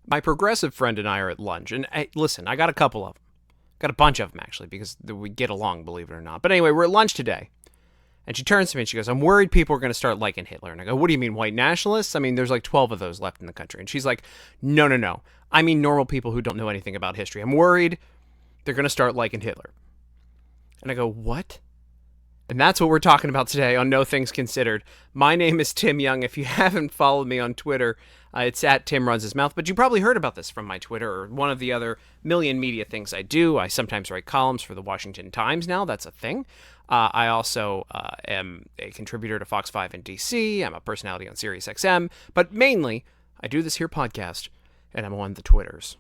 My progressive friend and I are at lunch, and hey, listen, I got a couple of them. Got a bunch of them, actually, because we get along, believe it or not. But anyway, we're at lunch today, and she turns to me and she goes, I'm worried people are going to start liking Hitler. And I go, what do you mean, white nationalists? I mean, there's like 12 of those left in the country. And she's like, no. I mean normal people who don't know anything about history. I'm worried they're going to start liking Hitler. And I go, what? And that's what we're talking about today on No Things Considered. My name is Tim Young. If you haven't followed me on Twitter, it's at Tim Runs His Mouth. But you probably heard about this from my Twitter or one of the other million media things I do. I sometimes write columns for the Washington Times now. That's a thing. I also am a contributor to Fox 5 in D.C. I'm a personality on SiriusXM. But mainly, I do this here podcast, and I'm on the Twitters.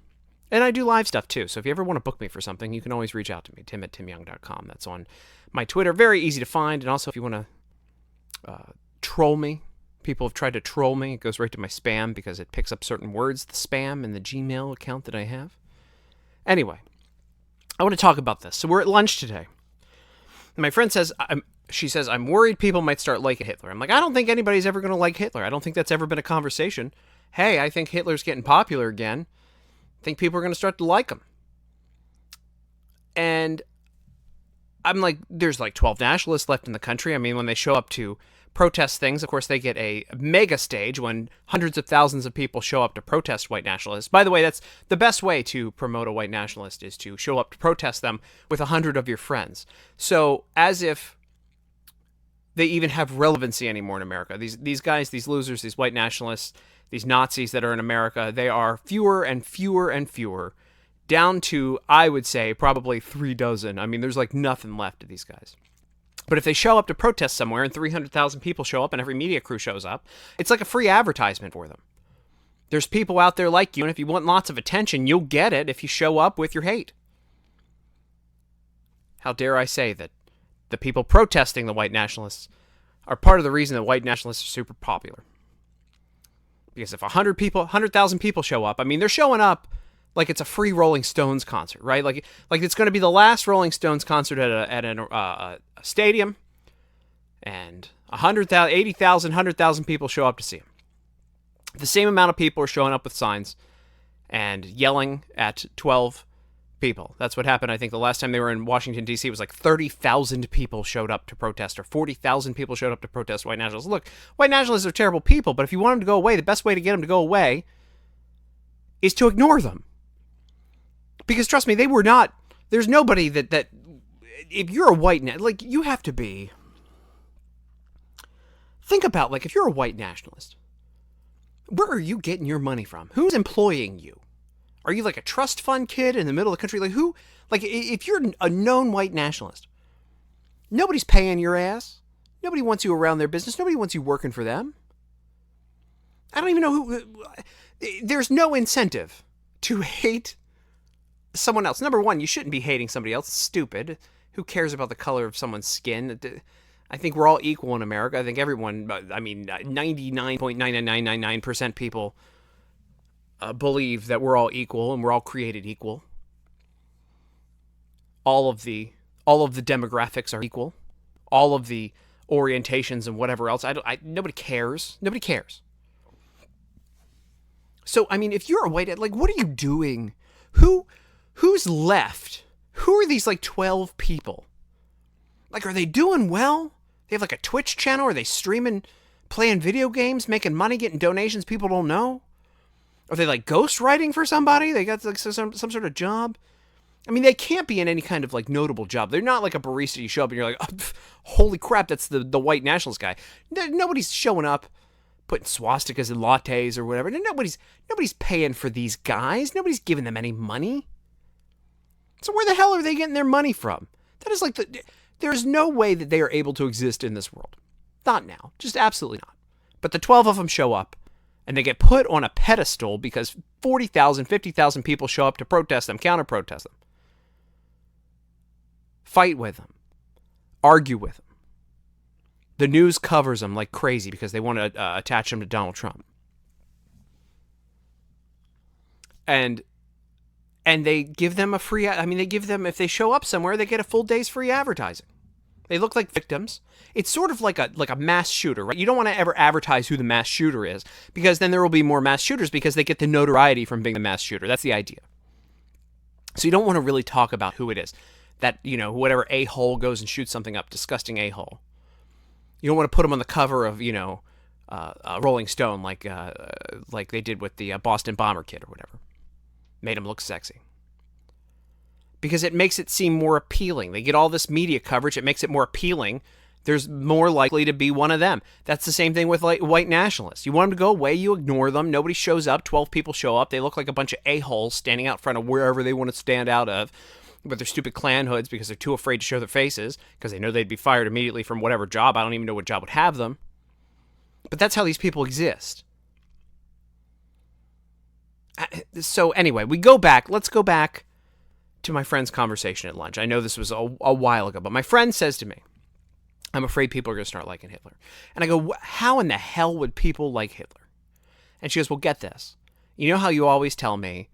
And I do live stuff, too. So if you ever want to book me for something, you can always reach out to me, tim@timyoung.com. That's on my Twitter. Very easy to find. And also, if you want to troll me, people have tried to troll me. It goes right to my spam because it picks up certain words, the spam and the Gmail account that I have. Anyway, I want to talk about this. So we're at lunch today. My friend says, I'm worried people might start liking Hitler. I'm like, I don't think anybody's ever going to like Hitler. I don't think that's ever been a conversation. Hey, I think Hitler's getting popular again. I think people are going to start to like him. And I'm like, there's like 12 nationalists left in the country. I mean, when they show up to protest things, of course, they get a mega stage when hundreds of thousands of people show up to protest white nationalists. By the way, that's the best way to promote a white nationalist is to show up to protest them with 100 of your friends. So as if they even have relevancy anymore in America. These guys, these losers, these white nationalists, these Nazis that are in America, they are fewer and fewer and fewer, down to, I would say, probably 3 dozen. I mean, there's like nothing left of these guys. But if they show up to protest somewhere and 300,000 people show up and every media crew shows up, it's like a free advertisement for them. There's people out there like you, and if you want lots of attention, you'll get it if you show up with your hate. How dare I say that the people protesting the white nationalists are part of the reason that white nationalists are super popular. Because if 100,000 people show up, I mean, they're showing up like it's a free Rolling Stones concert, right? Like it's going to be the last Rolling Stones concert at a stadium, and 80,000, 100,000 people show up to see them. The same amount of people are showing up with signs and yelling at 12 people. That's what happened. I think the last time they were in Washington, D.C., it was like 30,000 people showed up to protest, or 40,000 people showed up to protest white nationalists. Look, white nationalists are terrible people, but if you want them to go away, the best way to get them to go away is to ignore them. Because trust me, there's nobody that if you're a white, like, you have to be, think about, like, if you're a white nationalist, where are you getting your money from? Who's employing you? Are you like a trust fund kid in the middle of the country? Like, who? Like, if you're a known white nationalist, nobody's paying your ass. Nobody wants you around their business. Nobody wants you working for them. I don't even know who. There's no incentive to hate someone else. Number one, you shouldn't be hating somebody else. It's stupid. Who cares about the color of someone's skin? I think we're all equal in America. I think everyone, I mean, 99.99999% people believe that we're all equal and we're all created equal. All of the demographics are equal. All of the orientations and whatever else. Nobody cares. Nobody cares. So, I mean, if you're a white, like, what are you doing? Who's left? Who are these, like, 12 people? Like, are they doing well? They have, like, a Twitch channel? Are they streaming, playing video games, making money, getting donations people don't know? Are they, like, ghostwriting for somebody? They got, like, some sort of job? I mean, they can't be in any kind of, like, notable job. They're not like a barista. You show up and you're like, oh, holy crap, that's the white nationalist guy. Nobody's showing up, putting swastikas in lattes or whatever. Nobody's paying for these guys. Nobody's giving them any money. So where the hell are they getting their money from? That is like there's no way that they are able to exist in this world. Not now. Just absolutely not. But the 12 of them show up, and they get put on a pedestal because 40,000, 50,000 people show up to protest them, counter-protest them. Fight with them. Argue with them. The news covers them like crazy because they want to attach them to Donald Trump. And they give them a free, I mean, they give them, if they show up somewhere, they get a full day's free advertising. They look like victims. It's sort of like a mass shooter, right? You don't want to ever advertise who the mass shooter is, because then there will be more mass shooters because they get the notoriety from being the mass shooter. That's the idea. So you don't want to really talk about who it is. That, whatever a-hole goes and shoots something up, disgusting a-hole. You don't want to put them on the cover of, Rolling Stone like they did with the Boston Bomber kid or whatever. Made him look sexy. Because it makes it seem more appealing. They get all this media coverage. It makes it more appealing. There's more likely to be one of them. That's the same thing with white nationalists. You want them to go away, you ignore them. Nobody shows up. 12 people show up. They look like a bunch of a-holes standing out front of wherever they want to stand out of with their stupid Klan hoods because they're too afraid to show their faces because they know they'd be fired immediately from whatever job. I don't even know what job would have them. But that's how these people exist. So anyway, let's go back to my friend's conversation at lunch. I know this was a while ago, but my friend says to me, I'm afraid people are going to start liking Hitler. And I go, how in the hell would people like Hitler? And she goes, well, get this. You know how you always tell me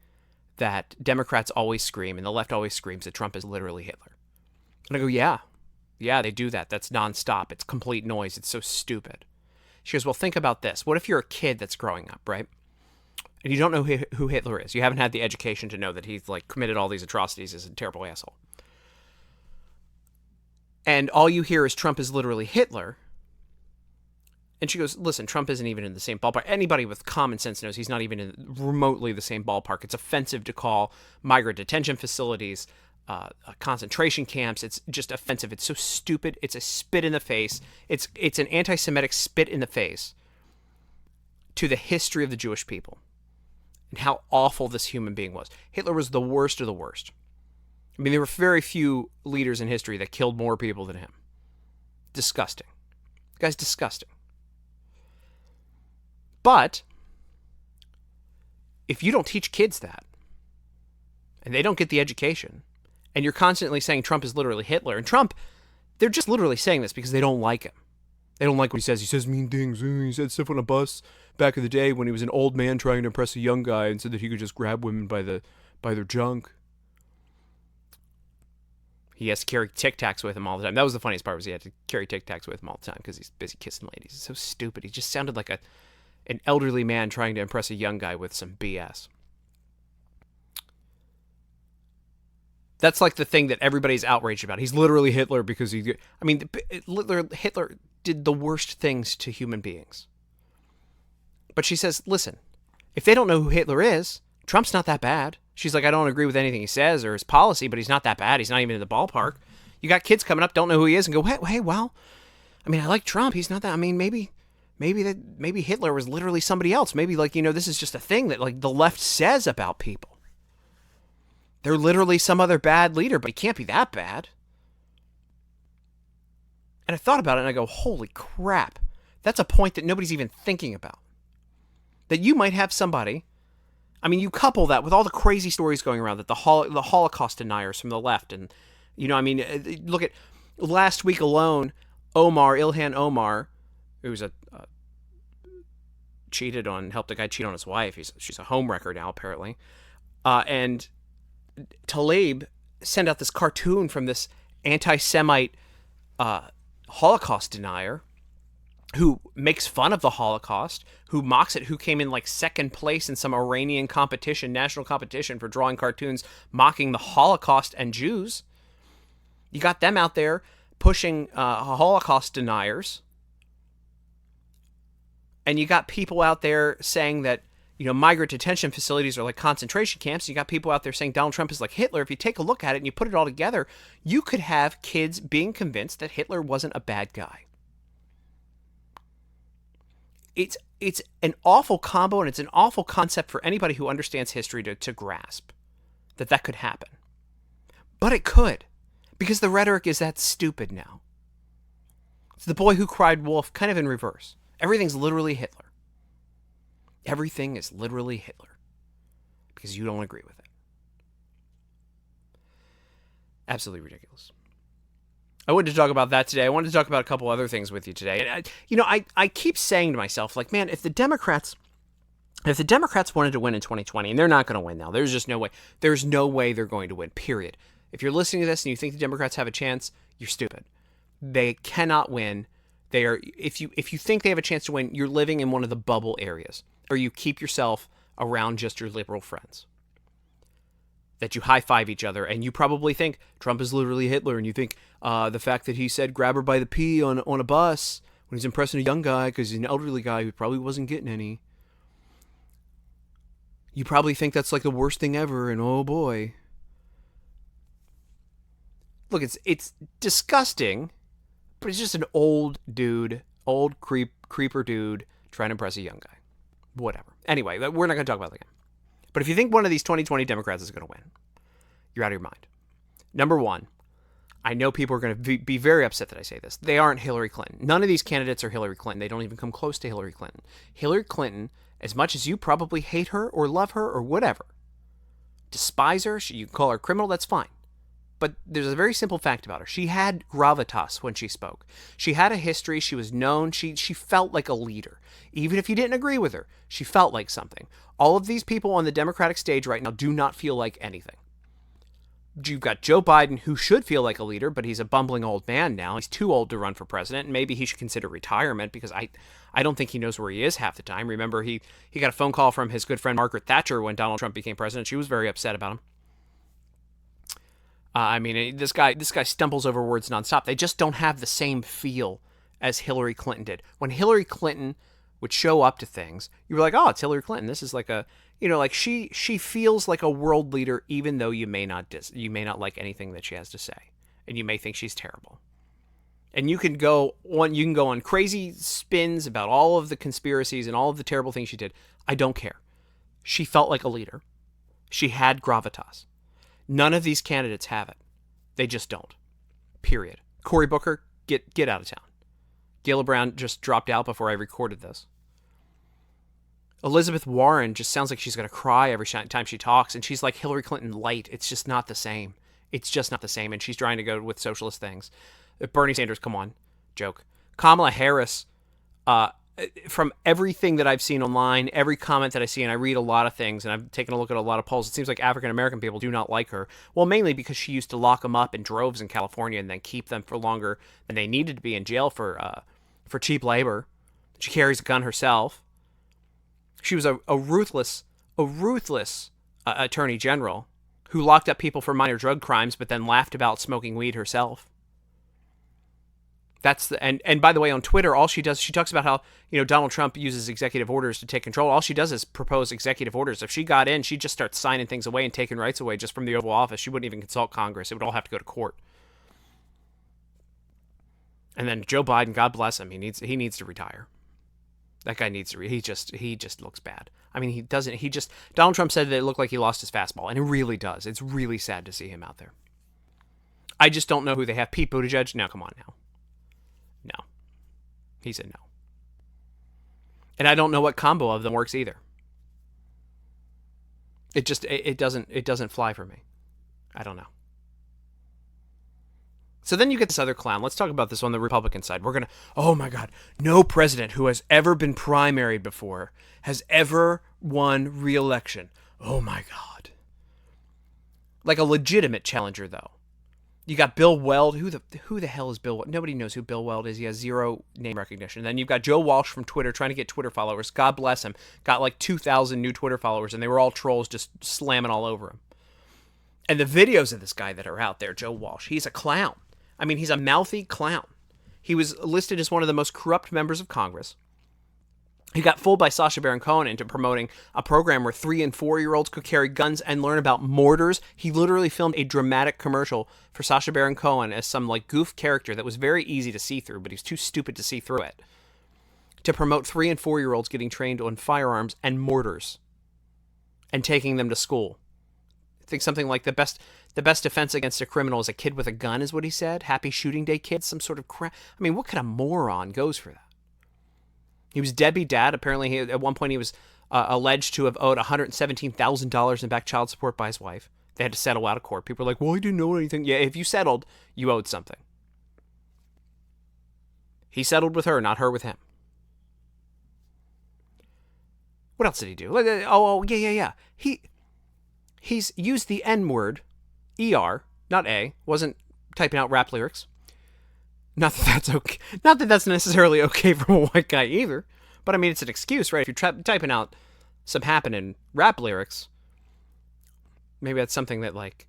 that Democrats always scream and the left always screams that Trump is literally Hitler? And I go, yeah, they do that. That's nonstop. It's complete noise. It's so stupid. She goes, well, think about this. What if you're a kid that's growing up, right? And you don't know who Hitler is. You haven't had the education to know that he's committed all these atrocities as a terrible asshole. And all you hear is Trump is literally Hitler. And she goes, listen, Trump isn't even in the same ballpark. Anybody with common sense knows he's not even in remotely the same ballpark. It's offensive to call migrant detention facilities concentration camps. It's just offensive. It's so stupid. It's a spit in the face. It's an anti-Semitic spit in the face to the history of the Jewish people and how awful this human being was. Hitler was the worst of the worst. I mean, there were very few leaders in history that killed more people than him. Disgusting. The guy's disgusting. But if you don't teach kids that, and they don't get the education, and you're constantly saying Trump is literally Hitler, and Trump, they're just literally saying this because they don't like him. They don't like what he says. He says mean things. He said stuff on a bus back in the day when he was an old man trying to impress a young guy and said that he could just grab women by their junk. He has to carry Tic Tacs with him all the time. That was the funniest part, was he had to carry Tic Tacs with him all the time because he's busy kissing ladies. It's so stupid. He just sounded like an elderly man trying to impress a young guy with some BS. That's like the thing that everybody's outraged about. He's literally Hitler because Hitler did the worst things to human beings. But she says, listen, if they don't know who Hitler is, Trump's not that bad. She's like, I don't agree with anything he says or his policy, but he's not that bad. He's not even in the ballpark. You got kids coming up, don't know who he is, and go, hey, well, I mean, I like Trump. He's not that. I mean, maybe Hitler was literally somebody else. Maybe this is just a thing that the left says about people. They're literally some other bad leader, but he can't be that bad. And I thought about it and I go, holy crap. That's a point that nobody's even thinking about. That you might have somebody, I mean, you couple that with all the crazy stories going around that the Holocaust deniers from the left, and, look at last week alone, Ilhan Omar, who's helped a guy cheat on his wife. She's a homewrecker now, apparently. And Tlaib sent out this cartoon from this anti-Semite Holocaust denier who makes fun of the Holocaust, who mocks it, who came in second place in some Iranian competition, national competition for drawing cartoons mocking the Holocaust and Jews. You got them out there pushing Holocaust deniers. And you got people out there saying that, migrant detention facilities are like concentration camps. You got people out there saying Donald Trump is like Hitler. If you take a look at it and you put it all together, you could have kids being convinced that Hitler wasn't a bad guy. It's an awful combo, and it's an awful concept for anybody who understands history to grasp that could happen. But it could, because the rhetoric is that stupid now. It's the boy who cried wolf, kind of in reverse. Everything's literally Hitler. Everything is literally Hitler because you don't agree with it. Absolutely ridiculous. I wanted to talk about that today. I wanted to talk about a couple other things with you today. And I keep saying to myself, man, if the Democrats wanted to win in 2020, and they're not going to win now, there's just no way. There's no way they're going to win, period. If you're listening to this and you think the Democrats have a chance, you're stupid. They cannot win. They are if you think they have a chance to win, you're living in one of the bubble areas, or you keep yourself around just your liberal friends. That you high-five each other, and you probably think Trump is literally Hitler, and you think the fact that he said grab her by the pee on a bus when he's impressing a young guy because he's an elderly guy who probably wasn't getting any. You probably think that's like the worst thing ever, and oh boy. Look, it's disgusting, but it's just an old dude, old creeper dude trying to impress a young guy. Whatever. Anyway, we're not going to talk about that again. But if you think one of these 2020 Democrats is going to win, you're out of your mind. Number one, I know people are going to be very upset that I say this. They aren't Hillary Clinton. None of these candidates are Hillary Clinton. They don't even come close to Hillary Clinton. Hillary Clinton, as much as you probably hate her or love her or whatever, despise her, you can call her a criminal, that's fine. But there's a very simple fact about her. She had gravitas when she spoke. She had a history. She was known. She felt like a leader. Even if you didn't agree with her, she felt like something. All of these people on the Democratic stage right now do not feel like anything. You've got Joe Biden, who should feel like a leader, but he's a bumbling old man now. He's too old to run for president, and maybe he should consider retirement because I don't think he knows where he is half the time. Remember, he got a phone call from his good friend Margaret Thatcher when Donald Trump became president. She was very upset about him. This guy stumbles over words nonstop. They just don't have the same feel as Hillary Clinton did. When Hillary Clinton would show up to things, you were like, oh, it's Hillary Clinton. This is like a, like she feels like a world leader, even though you may not like anything that she has to say, and you may think she's terrible. And you can go on crazy spins about all of the conspiracies and all of the terrible things she did. I don't care. She felt like a leader. She had gravitas. None of these candidates have it. They just don't. Period. Cory Booker, get out of town. Gayla Brown just dropped out before I recorded this. Elizabeth Warren just sounds like she's going to cry every time she talks, and she's like Hillary Clinton light. It's just not the same. It's just not the same, and she's trying to go with socialist things. Bernie Sanders, come on. Joke. Kamala Harris, from everything that I've seen online, every comment that I see, and I read a lot of things, and I've taken a look at a lot of polls, it seems like African-American people do not like her. Well, mainly because she used to lock them up in droves in California and then keep them for longer than they needed to be in jail for cheap labor. She carries a gun herself. She was a ruthless attorney general who locked up people for minor drug crimes but then laughed about smoking weed herself. And by the way, on Twitter, all she does, she talks about how, Donald Trump uses executive orders to take control. All she does is propose executive orders. If she got in, she'd just start signing things away and taking rights away just from the Oval Office. She wouldn't even consult Congress. It would all have to go to court. And then Joe Biden, God bless him, he needs to retire. That guy needs to he just looks bad. Donald Trump said that it looked like he lost his fastball, and it really does. It's really sad to see him out there. I just don't know who they have. Pete Buttigieg? No, come on now. No. He said no. And I don't know what combo of them works either. It doesn't fly for me. I don't know. So then you get this other clown. Let's talk about this on the Republican side. Oh my God, no president who has ever been primaried before has ever won re-election. Oh my God. Like a legitimate challenger, though. You got Bill Weld. Who the hell is Bill Weld? Nobody knows who Bill Weld is. He has zero name recognition. Then you've got Joe Walsh from Twitter trying to get Twitter followers. God bless him. Got like 2,000 new Twitter followers, and they were all trolls just slamming all over him. And the videos of this guy that are out there, Joe Walsh, he's a clown. He's a mouthy clown. He was listed as one of the most corrupt members of Congress. He got fooled by Sacha Baron Cohen into promoting a program where 3- and 4-year-olds could carry guns and learn about mortars. He literally filmed a dramatic commercial for Sacha Baron Cohen as some goof character that was very easy to see through, but he was too stupid to see through it, to promote 3- and 4-year-olds getting trained on firearms and mortars and taking them to school. I think something like the best defense against a criminal is a kid with a gun is what he said. Happy shooting day, kids. Some sort of crap. What kind of moron goes for that? He was deadbeat dad. Apparently, at one point he was alleged to have owed $117,000 in back child support by his wife. They had to settle out of court. People were like, well, he didn't know anything. Yeah, if you settled, you owed something. He settled with her, not her with him. What else did he do? Yeah. He's used the N-word, E-R, not A, wasn't typing out rap lyrics, Not that that's okay. Not that that's necessarily okay for a white guy either. But I mean, it's an excuse, right? If you're typing out some happening rap lyrics, maybe that's something that like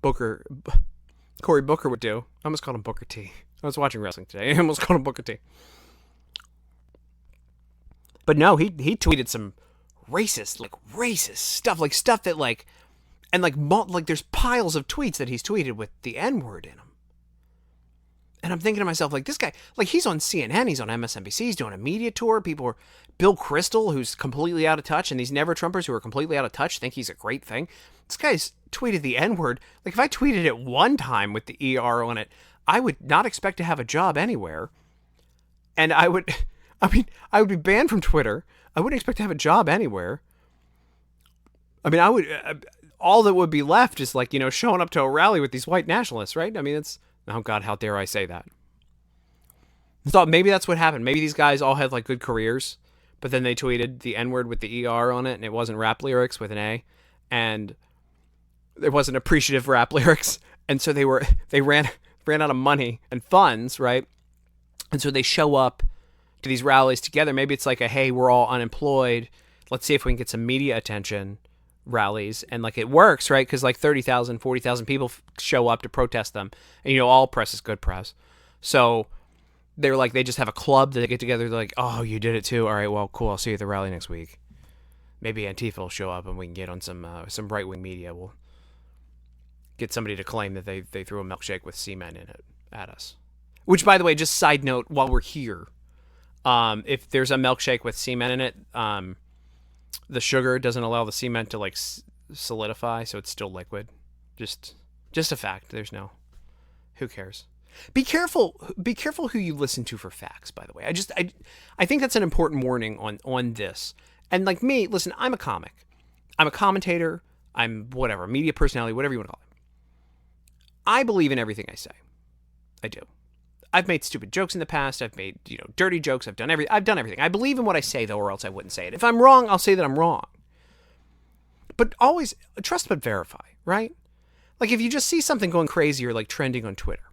Cory Booker would do. I almost called him Booker T. I was watching wrestling today. I almost called him Booker T. But no, he tweeted some racist stuff, like stuff that like, and like there's piles of tweets that he's tweeted with the N-word in them. And I'm thinking to myself, like, this guy, like, he's on CNN, he's on MSNBC, he's doing a media tour. People are, Bill Kristol, who's completely out of touch, and these never-Trumpers who are completely out of touch think he's a great thing. This guy's tweeted the N-word. Like, if I tweeted it one time with the ER on it, I would not expect to have a job anywhere. And I would be banned from Twitter. I wouldn't expect to have a job anywhere. I mean, all that would be left is, like, showing up to a rally with these white nationalists, right? I mean, oh God, how dare I say that? I thought maybe that's what happened. Maybe these guys all had like good careers, but then they tweeted the N-word with the ER on it, and it wasn't rap lyrics with an A, and it wasn't appreciative rap lyrics, and so they ran out of money and funds, right? And so they show up to these rallies together. Maybe it's like hey, we're all unemployed, let's see if we can get some media attention rallies, and like it works, right? Because like 30,000, 40,000 people show up to protest them, and all press is good press. So they're like, they just have a club that they get together. They're like, oh, you did it too. All right, well, cool. I'll see you at the rally next week. Maybe Antifa will show up, and we can get on some right wing media. We'll get somebody to claim that they threw a milkshake with semen in it at us. Which, by the way, just side note, while we're here, if there's a milkshake with semen in it, the sugar doesn't allow the cement to like solidify, so it's still liquid. Just a fact. Who cares? Be careful who you listen to for facts, by the way. I think that's an important warning on this. And like me, listen, I'm a comic. I'm a commentator. I'm whatever, media personality, whatever you want to call it. I believe in everything I say. I do. I've made stupid jokes in the past. I've made, dirty jokes. I've done everything. I believe in what I say, though, or else I wouldn't say it. If I'm wrong, I'll say that I'm wrong. But always trust but verify, right? Like if you just see something going crazy or like trending on Twitter,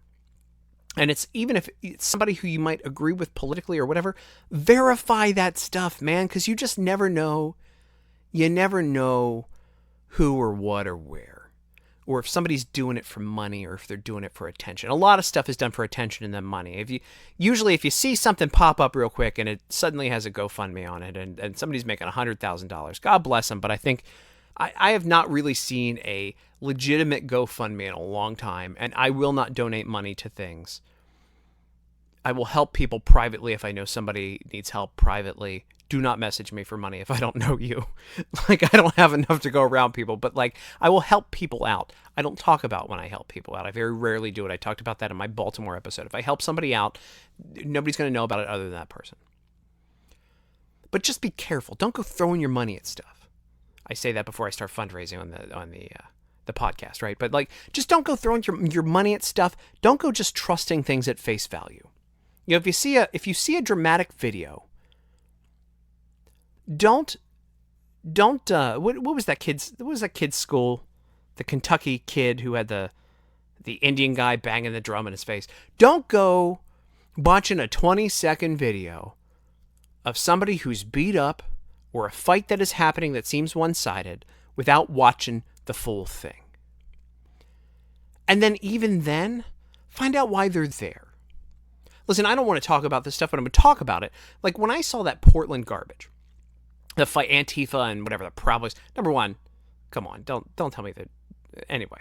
and it's even if it's somebody who you might agree with politically or whatever, verify that stuff, man, because you just never know. You never know who or what or where. Or if somebody's doing it for money, or if they're doing it for attention. A lot of stuff is done for attention and then money. If you see something pop up real quick and it suddenly has a GoFundMe on it, and somebody's making $100,000, God bless them. But I think I have not really seen a legitimate GoFundMe in a long time, and I will not donate money to things. I will help people privately if I know somebody needs help privately. Do not message me for money if I don't know you. Like, I don't have enough to go around people, but like, I will help people out. I don't talk about when I help people out. I very rarely do it. I talked about that in my Baltimore episode. If I help somebody out, nobody's going to know about it other than that person. But just be careful. Don't go throwing your money at stuff. I say that before I start fundraising on the podcast, right? But like, just don't go throwing your money at stuff. Don't go just trusting things at face value. If you see a dramatic video, don't what was that kid's school? The Kentucky kid who had the Indian guy banging the drum in his face. Don't go watching a 20-second video of somebody who's beat up or a fight that is happening that seems one-sided without watching the full thing. And then even then, find out why they're there. Listen, I don't want to talk about this stuff, but I'm going to talk about it. Like when I saw that Portland garbage, the fight Antifa and whatever the problem was. Number one, come on, don't tell me that. Anyway,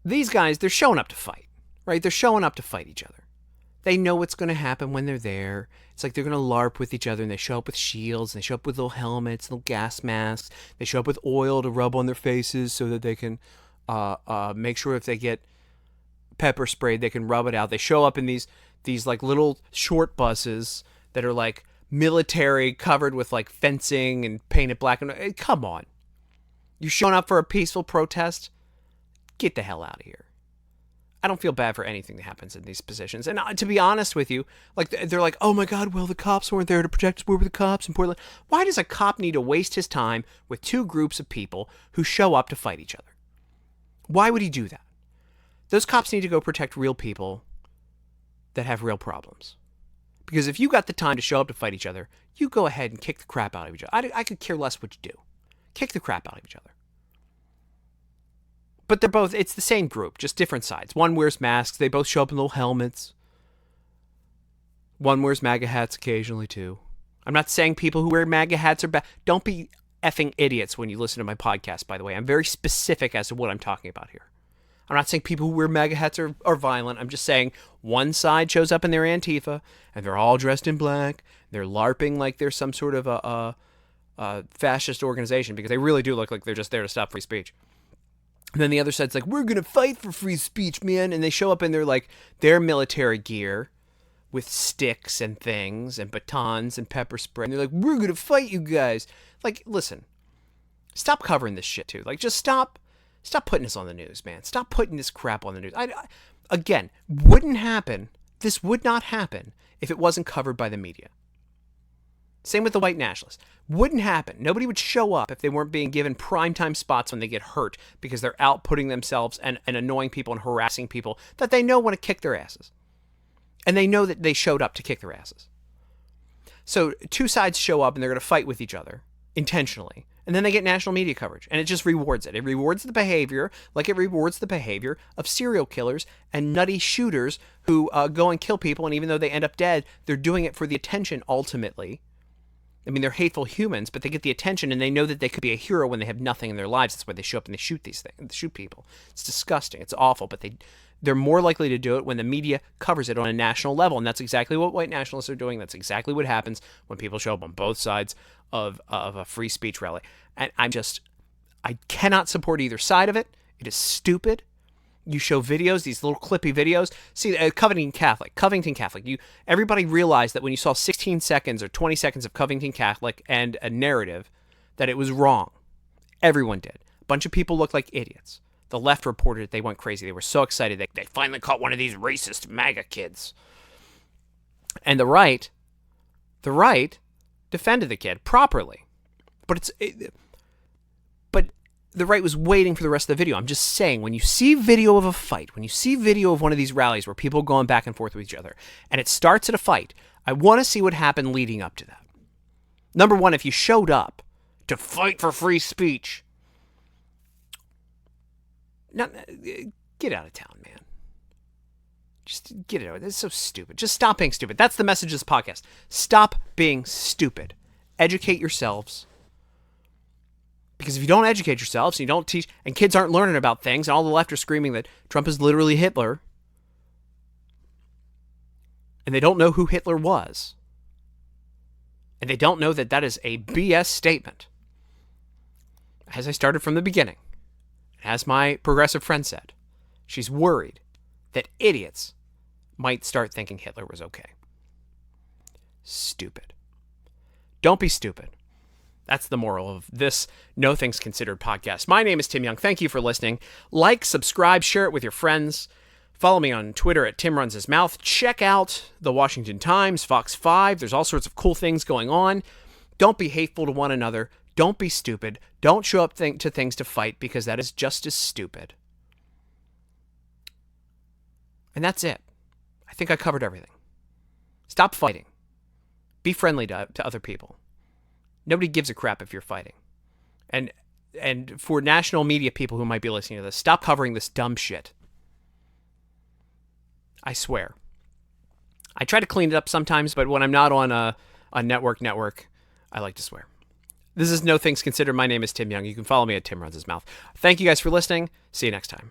these guys, they're showing up to fight, right? They're showing up to fight each other. They know what's going to happen when they're there. It's like they're going to LARP with each other, and they show up with shields, and they show up with little helmets, little gas masks. They show up with oil to rub on their faces so that they can make sure if they get pepper sprayed, they can rub it out. They show up in these like little short buses that are like military, covered with like fencing and painted black and white. Come on. You showing up for a peaceful protest? Get the hell out of here. I don't feel bad for anything that happens in these positions. And to be honest with you, like they're like, oh my God, well, the cops weren't there to protect us. Where were the cops in Portland? Why does a cop need to waste his time with two groups of people who show up to fight each other? Why would he do that? Those cops need to go protect real people that have real problems. Because if you got the time to show up to fight each other, you go ahead and kick the crap out of each other. I could care less what you do. Kick the crap out of each other. But they're both, it's the same group, just different sides. One wears masks. They both show up in little helmets. One wears MAGA hats occasionally, too. I'm not saying people who wear MAGA hats are bad. Don't be effing idiots when you listen to my podcast, by the way. I'm very specific as to what I'm talking about here. I'm not saying people who wear MAGA hats are violent. I'm just saying one side shows up in their Antifa, and they're all dressed in black. They're LARPing like they're some sort of a fascist organization, because they really do look like they're just there to stop free speech. And then the other side's like, we're going to fight for free speech, man. And they show up in their military gear with sticks and things and batons and pepper spray. And they're like, we're going to fight you guys. Like, listen, stop covering this shit too. Like, just stop putting this on the news, man. Stop putting this crap on the news. Again, wouldn't happen. This would not happen if it wasn't covered by the media. Same with the white nationalists. Wouldn't happen. Nobody would show up if they weren't being given primetime spots when they get hurt because they're out putting themselves and annoying people and harassing people that they know want to kick their asses. And they know that they showed up to kick their asses. So two sides show up and they're going to fight with each other intentionally. And then they get national media coverage. And it just rewards it. It rewards the behavior like it rewards the behavior of serial killers and nutty shooters who go and kill people. And even though they end up dead, they're doing it for the attention ultimately. I mean, they're hateful humans, but they get the attention and they know that they could be a hero when they have nothing in their lives. That's why they show up and they shoot these things, shoot people. It's disgusting. It's awful, but they're more likely to do it when the media covers it on a national level. And that's exactly what white nationalists are doing. That's exactly what happens when people show up on both sides of a free speech rally. And I cannot support either side of it. It is stupid. You show videos, these little clippy videos. See, Covington Catholic. Everybody realized that when you saw 16 seconds or 20 seconds of Covington Catholic and a narrative, that it was wrong. Everyone did. A bunch of people looked like idiots. The left reported it. They went crazy. They were so excited. They finally caught one of these racist MAGA kids. And the right defended the kid properly. But the right was waiting for the rest of the video. I'm just saying, when you see video of a fight, when you see video of one of these rallies where people are going back and forth with each other, and it starts at a fight, I want to see what happened leading up to that. Number one, if you showed up to fight for free speech, get out of town, man. Just get it out. This is so stupid. Just stop being stupid. That's the message of this podcast. Stop being stupid. Educate yourselves. Because if you don't educate yourselves and you don't teach, and kids aren't learning about things, and all the left are screaming that Trump is literally Hitler, and they don't know who Hitler was, and they don't know that that is a BS statement, as I started from the beginning, as my progressive friend said, she's worried that idiots might start thinking Hitler was okay. Stupid. Don't be stupid. That's the moral of this No Things Considered podcast. My name is Tim Young. Thank you for listening. Like, subscribe, share it with your friends. Follow me on Twitter at Tim Runs His Mouth. Check out the Washington Times, Fox 5. There's all sorts of cool things going on. Don't be hateful to one another. Don't be stupid. Don't show up to things to fight, because that is just as stupid. And that's it. I think I covered everything. Stop fighting. Be friendly to other people. Nobody gives a crap if you're fighting. And for national media people who might be listening to this, stop covering this dumb shit. I swear. I try to clean it up sometimes, but when I'm not on a network, I like to swear. This is No Things Considered. My name is Tim Young. You can follow me at Tim Runs His Mouth. Thank you guys for listening. See you next time.